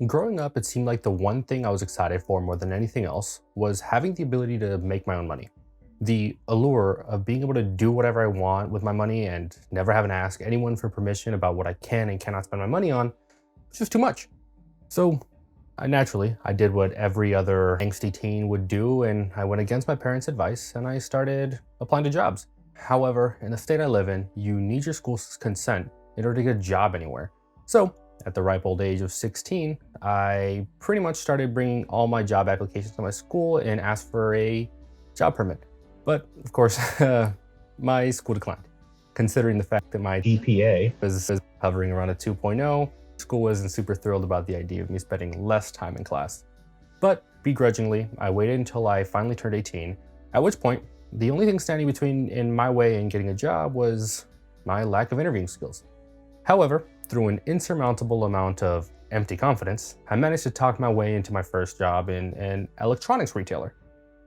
Growing up, it seemed like the one thing I was excited for more than anything else was having the ability to make my own money. The allure of being able to do whatever I want with my money and never having to ask anyone for permission about what I can and cannot spend my money on was just too much. So I did what every other angsty teen would do, and I went against my parents' advice and I started applying to jobs. However, in the state I live in, you need your school's consent in order to get a job anywhere. So, at the ripe old age of 16, I pretty much started bringing all my job applications to my school and asked for a job permit. But of course, my school declined. Considering the fact that my GPA was hovering around a 2.0, school wasn't super thrilled about the idea of me spending less time in class. But begrudgingly, I waited until I finally turned 18, at which point, the only thing standing between in my way and getting a job was my lack of interviewing skills. However, through an insurmountable amount of empty confidence, I managed to talk my way into my first job in an electronics retailer.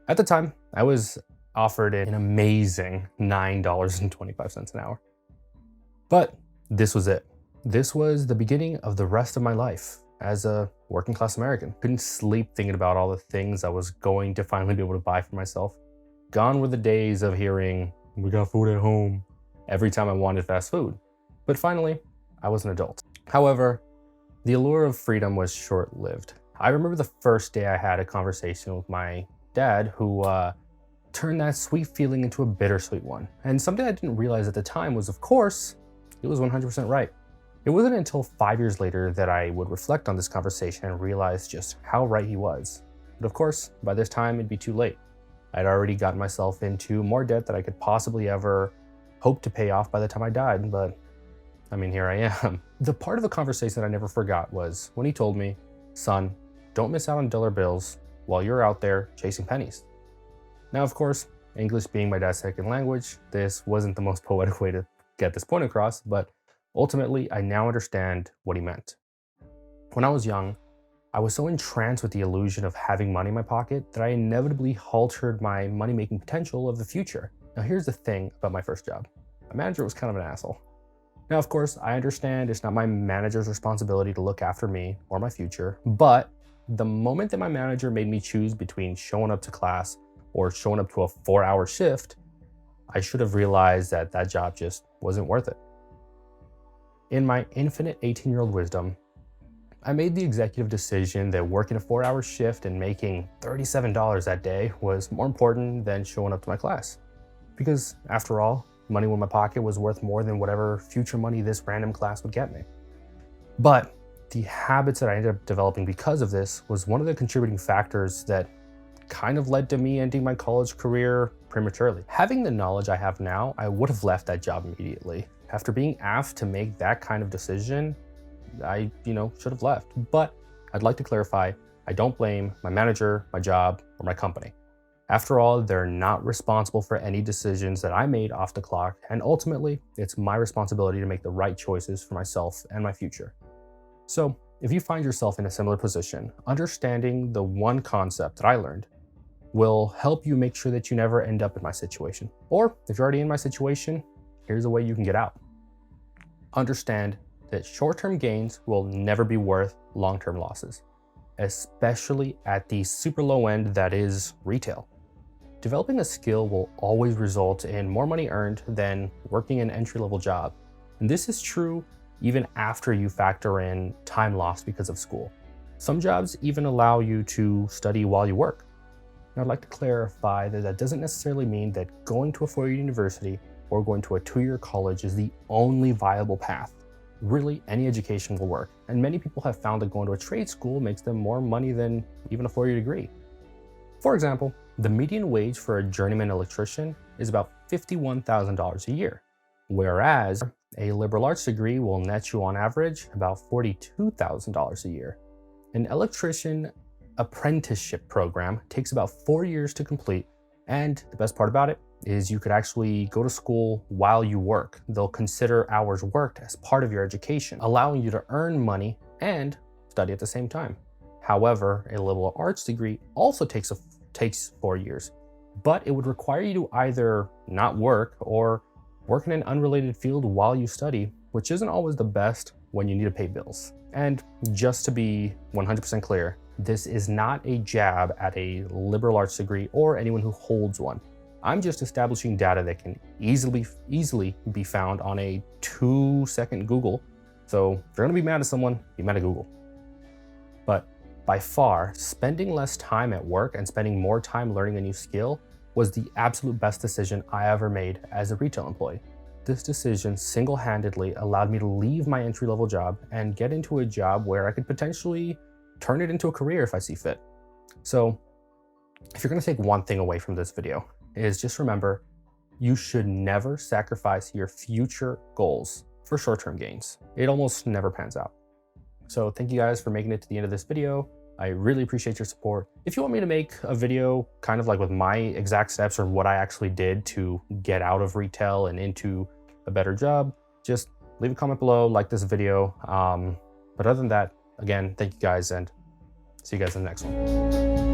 At the time, I was offered an amazing $9.25 an hour. But this was it. This was the beginning of the rest of my life as a working class American. Couldn't sleep thinking about all the things I was going to finally be able to buy for myself. Gone were the days of hearing, "We got food at home," every time I wanted fast food. But finally, I was an adult. However, the allure of freedom was short-lived. I remember the first day I had a conversation with my dad who turned that sweet feeling into a bittersweet one. And something I didn't realize at the time was, of course, he was 100% right. It wasn't until 5 years later that I would reflect on this conversation and realize just how right he was. But of course, by this time, it'd be too late. I'd already gotten myself into more debt than I could possibly ever hope to pay off by the time I died, but I mean, here I am. The part of the conversation that I never forgot was when he told me, "Son, don't miss out on dollar bills while you're out there chasing pennies." Now, of course, English being my dad's second language, this wasn't the most poetic way to get this point across, but ultimately, I now understand what he meant. When I was young, I was so entranced with the illusion of having money in my pocket that I inevitably halted my money-making potential of the future. Now, here's the thing about my first job. My manager was kind of an asshole. Now, of course, I understand it's not my manager's responsibility to look after me or my future, but the moment that my manager made me choose between showing up to class or showing up to a 4-hour shift, I should have realized that that job just wasn't worth it. In my infinite 18-year-old wisdom, I made the executive decision that working a 4-hour shift and making $37 that day was more important than showing up to my class. Because after all, money in my pocket was worth more than whatever future money this random class would get me. But the habits that I ended up developing because of this was one of the contributing factors that kind of led to me ending my college career prematurely. Having the knowledge I have now, I would have left that job immediately. After being asked to make that kind of decision, I, should have left. But I'd like to clarify, I don't blame my manager, my job, or my company. After all, they're not responsible for any decisions that I made off the clock, and ultimately, it's my responsibility to make the right choices for myself and my future. So, if you find yourself in a similar position, understanding the one concept that I learned will help you make sure that you never end up in my situation. Or, if you're already in my situation, here's a way you can get out. Understand that short-term gains will never be worth long-term losses, especially at the super low end that is retail. Developing a skill will always result in more money earned than working an entry-level job. And this is true even after you factor in time lost because of school. Some jobs even allow you to study while you work. And I'd like to clarify that that doesn't necessarily mean that going to a four-year university or going to a 2-year college is the only viable path. Really, any education will work. And many people have found that going to a trade school makes them more money than even a 4-year degree. For example, the median wage for a journeyman electrician is about $51,000 a year, whereas a liberal arts degree will net you on average about $42,000 a year. An electrician apprenticeship program takes about 4 years to complete, and the best part about it is you could actually go to school while you work. They'll consider hours worked as part of your education, allowing you to earn money and study at the same time. However, a liberal arts degree also takes 4 years, but it would require you to either not work or work in an unrelated field while you study, which isn't always the best when you need to pay bills. And just to be 100% clear, this is not a jab at a liberal arts degree or anyone who holds one. I'm just establishing data that can easily be found on a 2-second Google. So if you're gonna be mad at someone, be mad at Google. But by far, spending less time at work and spending more time learning a new skill was the absolute best decision I ever made as a retail employee. This decision single-handedly allowed me to leave my entry-level job and get into a job where I could potentially turn it into a career if I see fit. So if you're gonna take one thing away from this video, is just remember, you should never sacrifice your future goals for short-term gains. It almost never pans out. So thank you guys for making it to the end of this video. I really appreciate your support. If you want me to make a video kind of like with my exact steps or what I actually did to get out of retail and into a better job, just leave a comment below, like this video. But other than that, again, thank you guys and see you guys in the next one.